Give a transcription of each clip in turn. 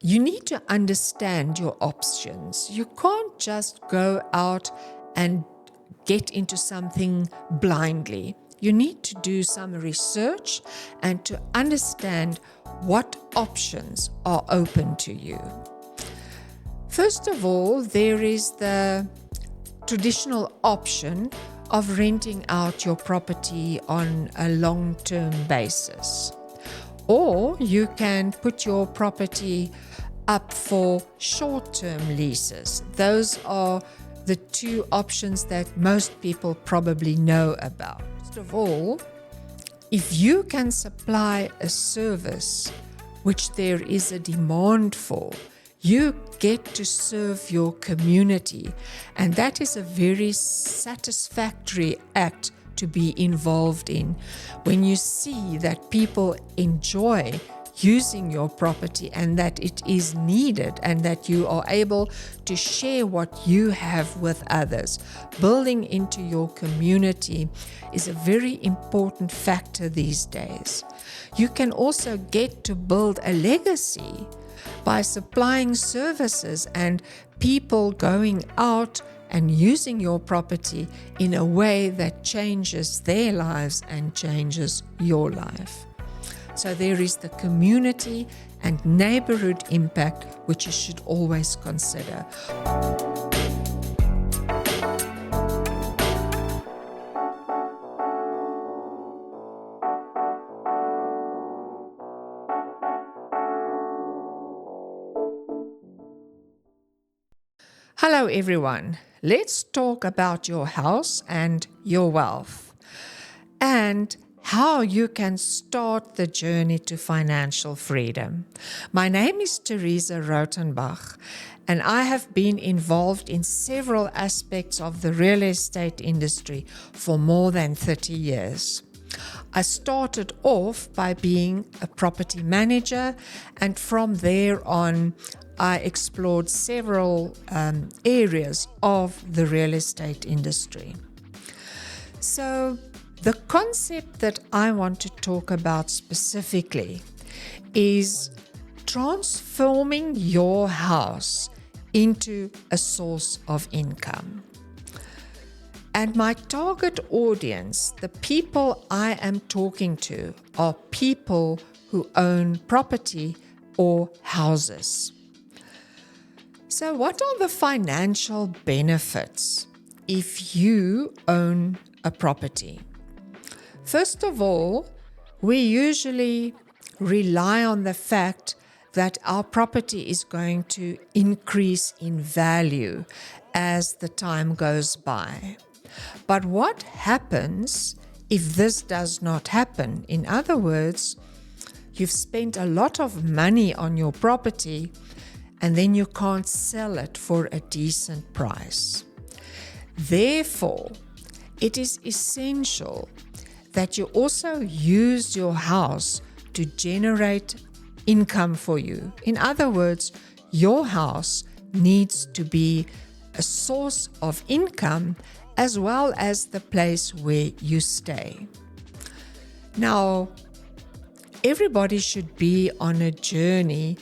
You need to understand your options. You can't just go out and get into something blindly. You need to do some research and to understand what options are open to you. First of all, there is the traditional option of renting out your property on a long-term basis. Or you can put your property up for short-term leases. Those are the two options that most people probably know about. First of all, if you can supply a service which there is a demand for, you get to serve your community, and that is a very satisfactory act to be involved in. When you see that people enjoy using your property and that it is needed and that you are able to share what you have with others, building into your community is a very important factor these days. You can also get to build a legacy by supplying services and people going out and using your property in a way that changes their lives and changes your life. So there is the community and neighborhood impact, which you should always consider. Hello everyone. Let's talk about your house and your wealth and how you can start the journey to financial freedom. My name is Teresa Rotenbach, and I have been involved in several aspects of the real estate industry for more than 30 years. I started off by being a property manager, and from there on, I explored several areas of the real estate industry. So, the concept that I want to talk about specifically is transforming your house into a source of income. And my target audience, the people I am talking to, are people who own property or houses. So, what are the financial benefits if you own a property? First of all, we usually rely on the fact that our property is going to increase in value as the time goes by. But what happens if this does not happen? In other words, you've spent a lot of money on your property and then you can't sell it for a decent price. Therefore, it is essential that you also use your house to generate income for you. In other words, your house needs to be a source of income as well as the place where you stay. Now, everybody should be on a journey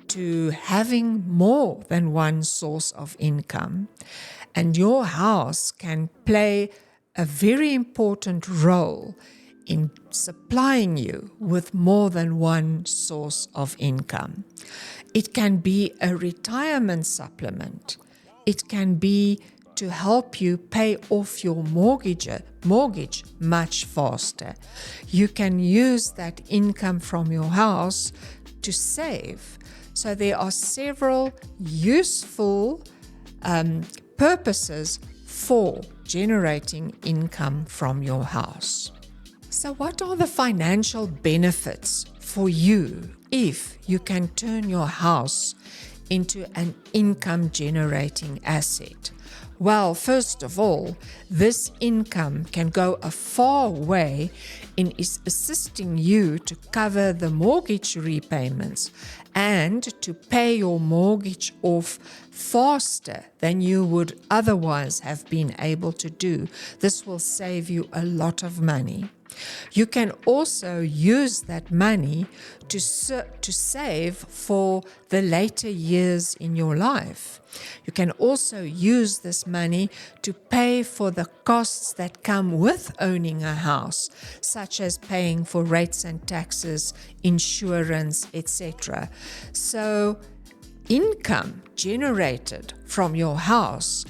to having more than one source of income, and your house can play a very important role in supplying you with more than one source of income. It can be a retirement supplement. It can be to help you pay off your mortgage much faster. You can use that income from your house to save. So there are several useful purposes for generating income from your house. So what are the financial benefits for you if you can turn your house into an income generating asset? Well, first of all, this income can go a far way in assisting you to cover the mortgage repayments and to pay your mortgage off faster than you would otherwise have been able to do. This will save you a lot of money. You can also use that money to save for the later years in your life. You can also use this money to pay for the costs that come with owning a house, such as paying for rates and taxes, insurance, etc. So, income generated from your house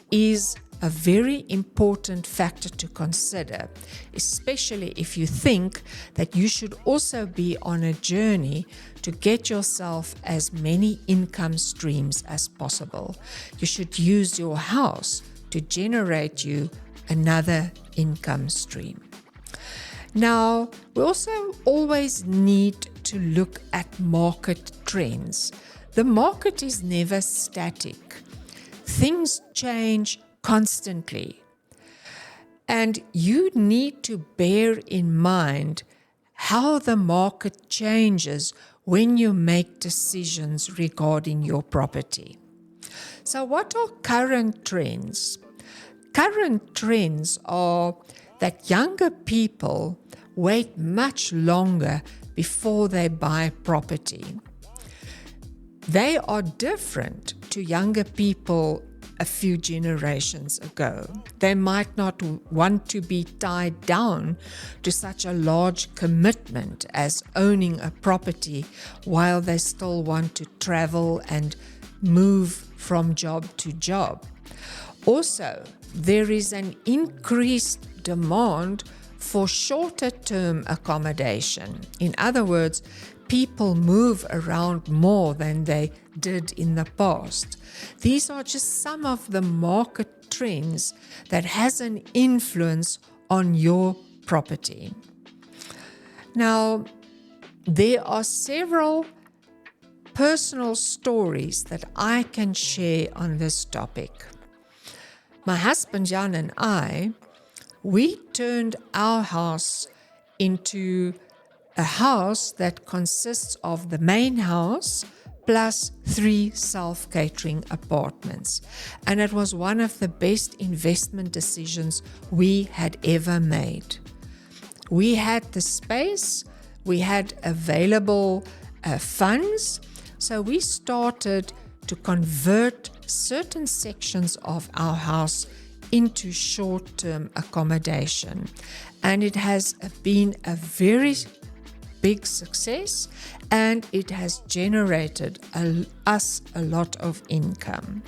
is a very important factor to consider, especially if you think that you should also be on a journey to get yourself as many income streams as possible. You should use your house to generate you another income stream. Now, we also always need to look at market trends. The market is never static. Things change constantly. And you need to bear in mind how the market changes when you make decisions regarding your property. So what are current trends? Current trends are that younger people wait much longer before they buy property. They are different to younger people a few generations ago. They might not want to be tied down to such a large commitment as owning a property while they still want to travel and move from job to job. Also, there is an increased demand for shorter term accommodation. In other words, people move around more than they did in the past. These are just some of the market trends that has an influence on your property. Now, there are several personal stories that I can share on this topic. My husband Jan and I, we turned our house into a house that consists of the main house plus 3 self-catering apartments. And it was one of the best investment decisions we had ever made. We had the space, we had available funds, so we started to convert certain sections of our house into short-term accommodation. And it has been a very big success, and it has generated us a lot of income.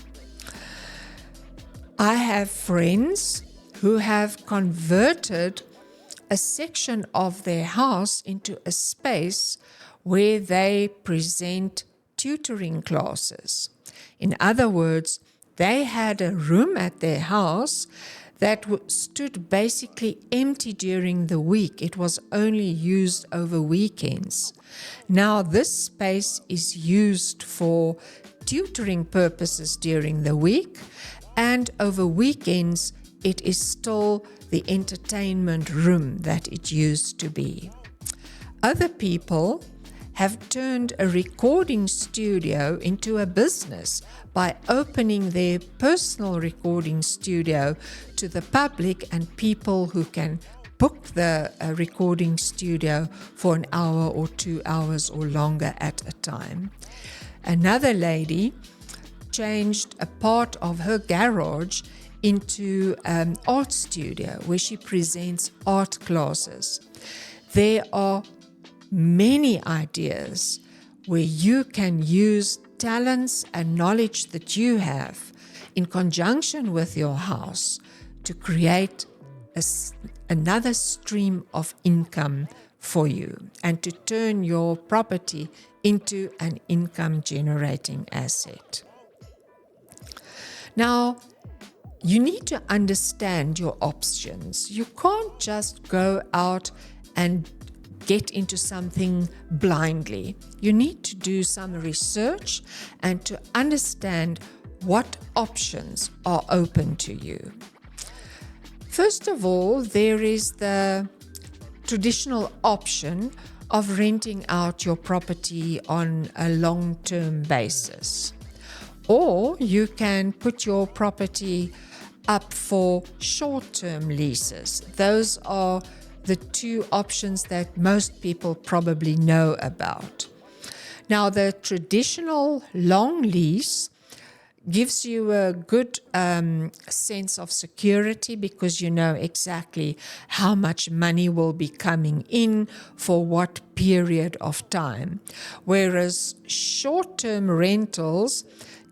I have friends who have converted a section of their house into a space where they present tutoring classes. In other words, they had a room at their house that stood basically empty during the week. It was only used over weekends. Now this space is used for tutoring purposes during the week, and over weekends it is still the entertainment room that it used to be. Other people have turned a recording studio into a business by opening their personal recording studio to the public and people who can book the recording studio for an hour or 2 hours or longer at a time. Another lady changed a part of her garage into an art studio where she presents art classes. There are many ideas where you can use talents and knowledge that you have in conjunction with your house to create another stream of income for you and to turn your property into an income generating asset. Now, you need to understand your options. You can't just go out and get into something blindly. You need to do some research and to understand what options are open to you. First of all, there is the traditional option of renting out your property on a long-term basis. Or you can put your property up for short-term leases. Those are the two options that most people probably know about. Now, the traditional long lease gives you a good sense of security because you know exactly how much money will be coming in for what period of time. Whereas short-term rentals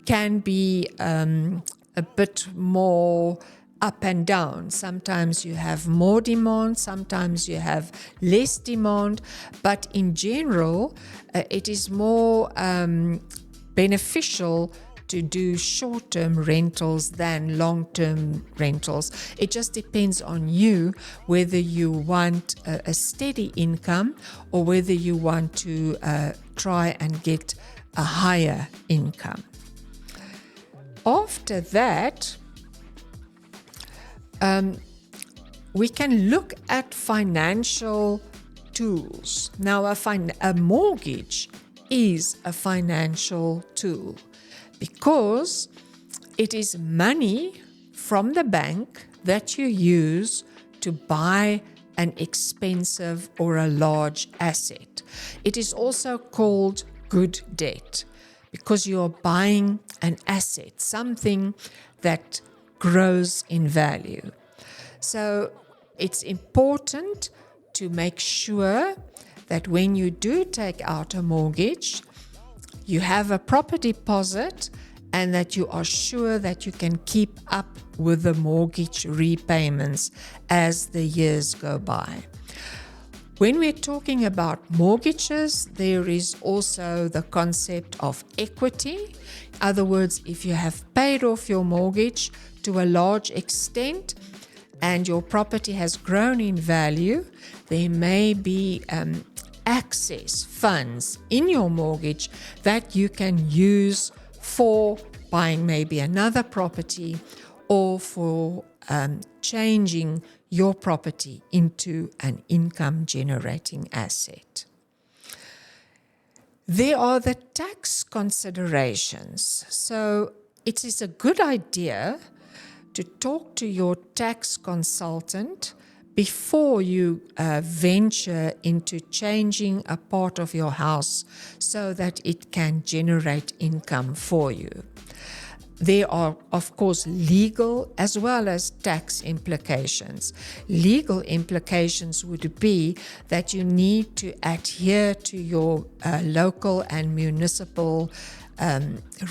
can be a bit more up and down. Sometimes you have more demand, sometimes you have less demand, but in general, it is more beneficial to do short-term rentals than long-term rentals. It just depends on you whether you want a steady income or whether you want to try and get a higher income. After that, we can look at financial tools. Now, a mortgage is a financial tool because it is money from the bank that you use to buy an expensive or a large asset. It is also called good debt because you are buying an asset, something that grows in value. So it's important to make sure that when you do take out a mortgage, you have a proper deposit and that you are sure that you can keep up with the mortgage repayments as the years go by. When we're talking about mortgages, there is also the concept of equity. In other words, if you have paid off your mortgage to a large extent and your property has grown in value, there may be access funds in your mortgage that you can use for buying maybe another property or for changing your property into an income-generating asset. There are the tax considerations. So it is a good idea to talk to your tax consultant before you venture into changing a part of your house so that it can generate income for you. There are, of course, legal as well as tax implications. Legal implications would be that you need to adhere to your local and municipal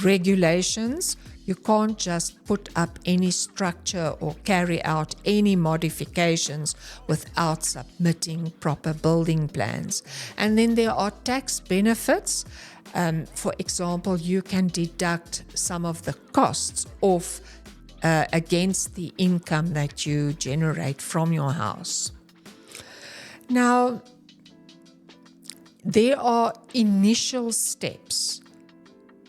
regulations. You can't just put up any structure or carry out any modifications without submitting proper building plans. And then there are tax benefits. For example, you can deduct some of the costs off against the income that you generate from your house. Now, there are initial steps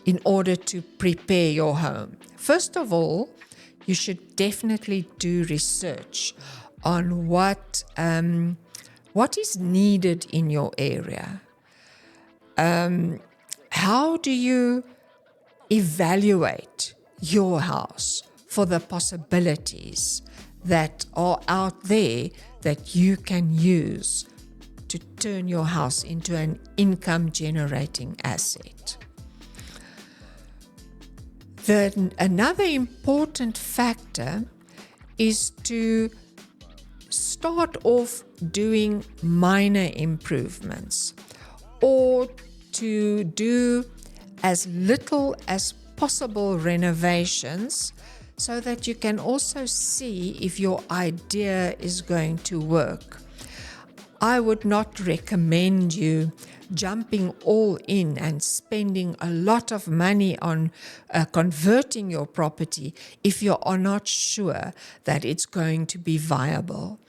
in order to prepare your home. First of all, you should definitely do research on what is needed in your area. How do you evaluate your house for the possibilities that are out there that you can use to turn your house into an income-generating asset? Another important factor is to start off doing minor improvements or to do as little as possible renovations so that you can also see if your idea is going to work. I would not recommend you jumping all in and spending a lot of money on converting your property if you are not sure that it's going to be viable.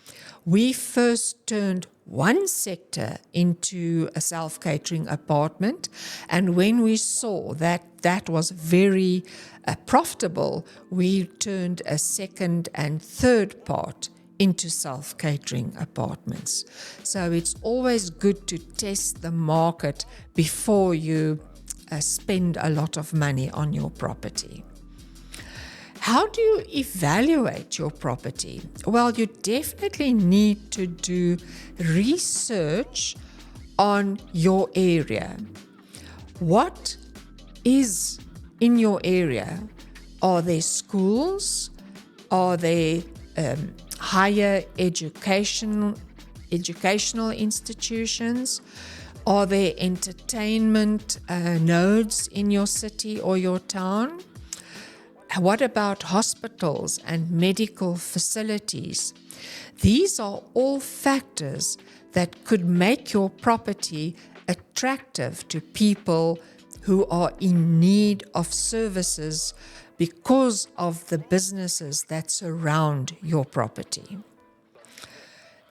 We first turned one sector into a self-catering apartment, and when we saw that that was very profitable, we turned a second and third part into self-catering apartments. So it's always good to test the market before you spend a lot of money on your property. How do you evaluate your property? Well, you definitely need to do research on your area. What is in your area? Are there schools? Are there higher educational institutions? Are there entertainment nodes in your city or your town? What about hospitals and medical facilities? These are all factors that could make your property attractive to people who are in need of services because of the businesses that surround your property.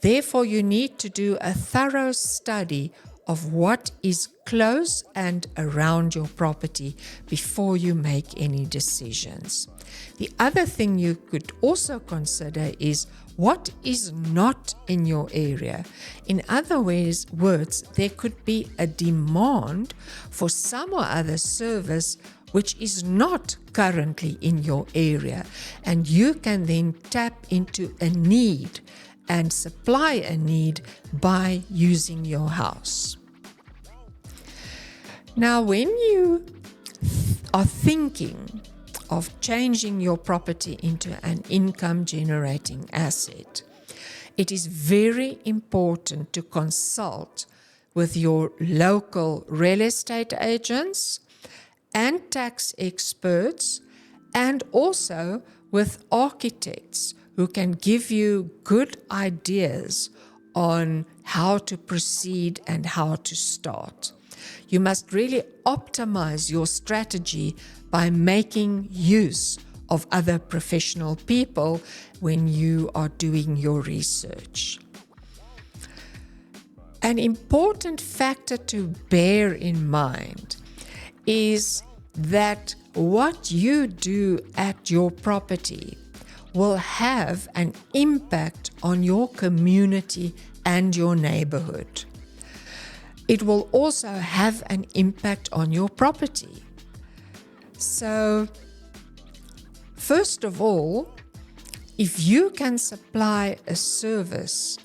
Therefore, you need to do a thorough study of what is close and around your property before you make any decisions. The other thing you could also consider is what is not in your area. In other words, there could be a demand for some or other service which is not currently in your area, and you can then tap into a need and supply a need by using your house. Now, when you are thinking of changing your property into an income generating asset, it is very important to consult with your local real estate agents and tax experts, and also with architects who can give you good ideas on how to proceed and how to start. You must really optimize your strategy by making use of other professional people when you are doing your research. An important factor to bear in mind is that what you do at your property will have an impact on your community and your neighborhood. It will also have an impact on your property. So, first of all, if you can supply a service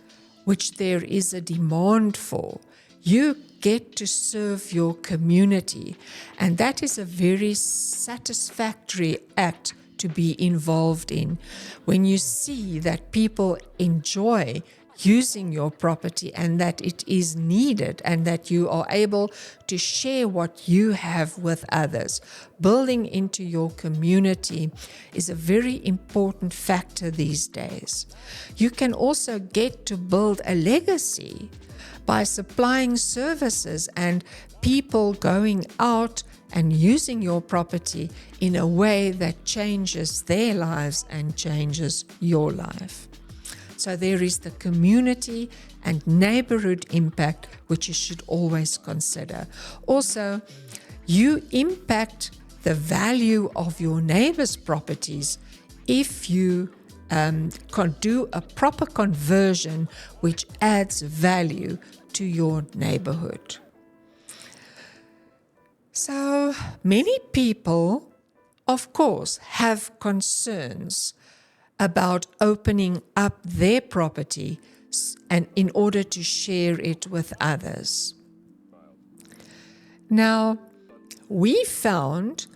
which there is a demand for, you get to serve your community, and that is a very satisfactory act to be involved in. When you see that people enjoy using your property and that it is needed and that you are able to share what you have with others, building into your community is a very important factor these days. You can also get to build a legacy by supplying services and people going out and using your property in a way that changes their lives and changes your life. So there is the community and neighborhood impact, which you should always consider. Also, you impact the value of your neighbors' properties if you can do a proper conversion which adds value to your neighborhood. So many people, of course, have concerns about opening up their property and in order to share it with others. Now, we found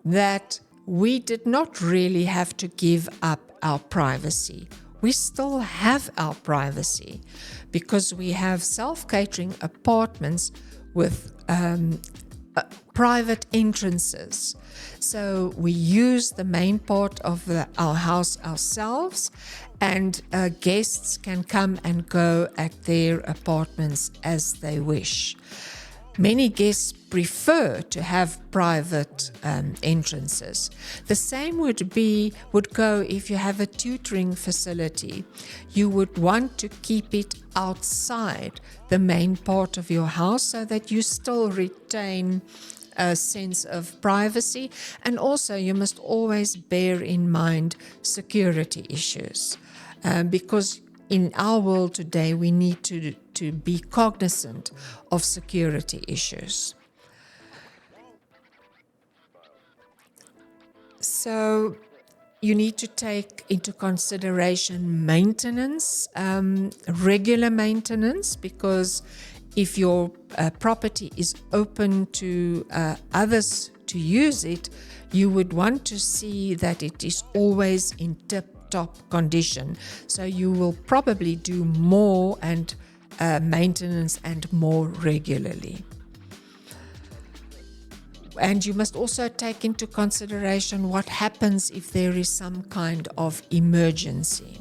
that we did not really have to give up our privacy. We still have our privacy because we have self-catering apartments with private entrances. So we use the main part of our house ourselves, and guests can come and go at their apartments as they wish. Many guests prefer to have private entrances. The same would go if you have a tutoring facility. You would want to keep it outside the main part of your house so that you still retain a sense of privacy, and also you must always bear in mind security issues. because in our world today, we need to be cognizant of security issues. So you need to take into consideration maintenance, regular maintenance, because if your property is open to others to use it, you would want to see that it is always in tip-top condition. So you will probably do more and maintenance and more regularly. And you must also take into consideration what happens if there is some kind of emergency.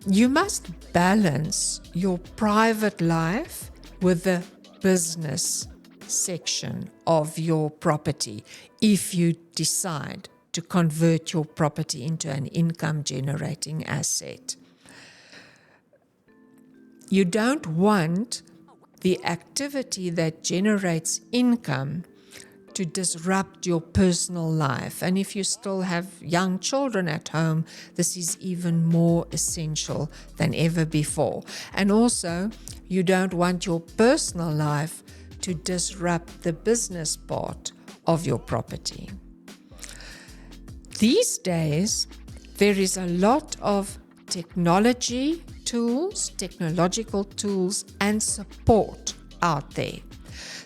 You must balance your private life with the business section of your property if you decide to convert your property into an income-generating asset. You don't want the activity that generates income to disrupt your personal life. And if you still have young children at home, this is even more essential than ever before. And also, you don't want your personal life to disrupt the business part of your property. These days, there is a lot of technological tools and support out there.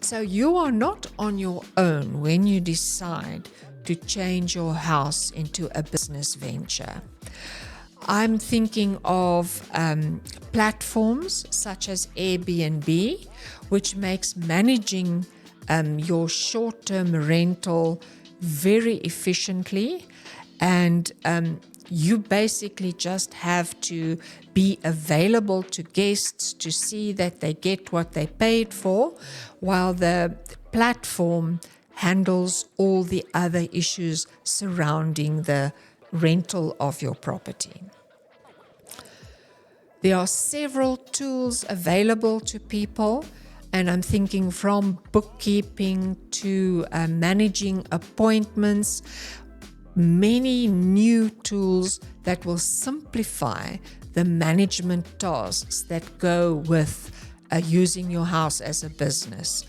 So you are not on your own when you decide to change your house into a business venture. I'm thinking of platforms such as Airbnb, which makes managing your short-term rental very efficiently, and you basically just have to be available to guests to see that they get what they paid for, while the platform handles all the other issues surrounding the rental of your property. There are several tools available to people, and I'm thinking from bookkeeping to managing appointments, many new tools that will simplify the management tasks that go with using your house as a business.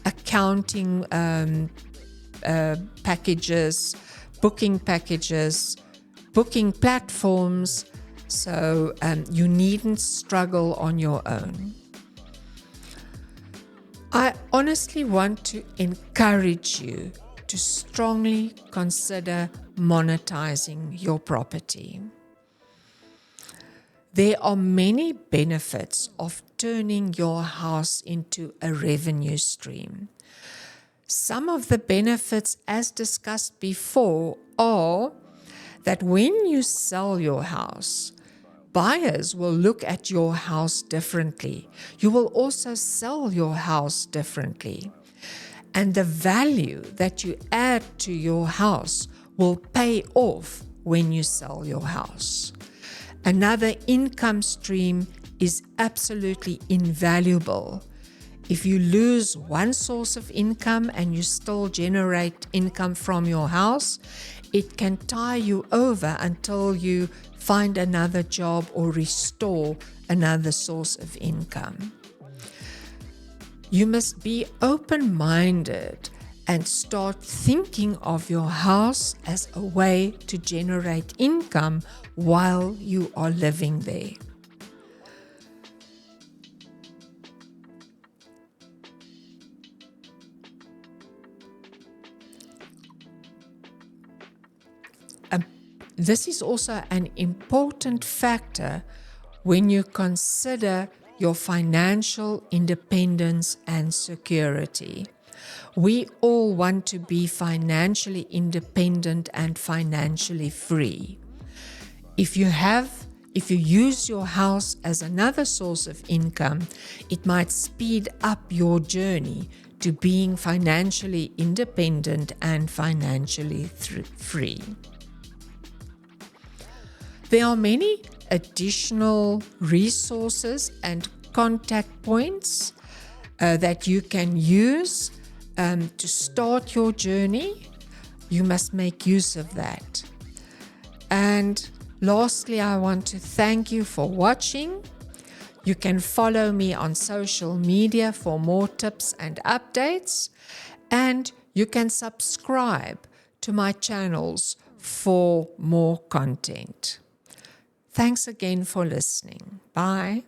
Accounting packages, booking platforms, so you needn't struggle on your own. I honestly want to encourage you to strongly consider monetizing your property. There are many benefits of turning your house into a revenue stream. Some of the benefits, as discussed before, are that when you sell your house, buyers will look at your house differently. You will also sell your house differently. And the value that you add to your house will pay off when you sell your house. Another income stream is absolutely invaluable. If you lose one source of income and you still generate income from your house, it can tie you over until you find another job or restore another source of income. You must be open-minded and start thinking of your house as a way to generate income while you are living there. This is also an important factor when you consider your financial independence and security. We all want to be financially independent and financially free. If you use your house as another source of income, it might speed up your journey to being financially independent and financially free. There are many additional resources and contact points that you can use to start your journey. you must make use of that. And lastly, I want to thank you for watching. You can follow me on social media for more tips and updates, and you can subscribe to my channels for more content. Thanks again for listening. Bye.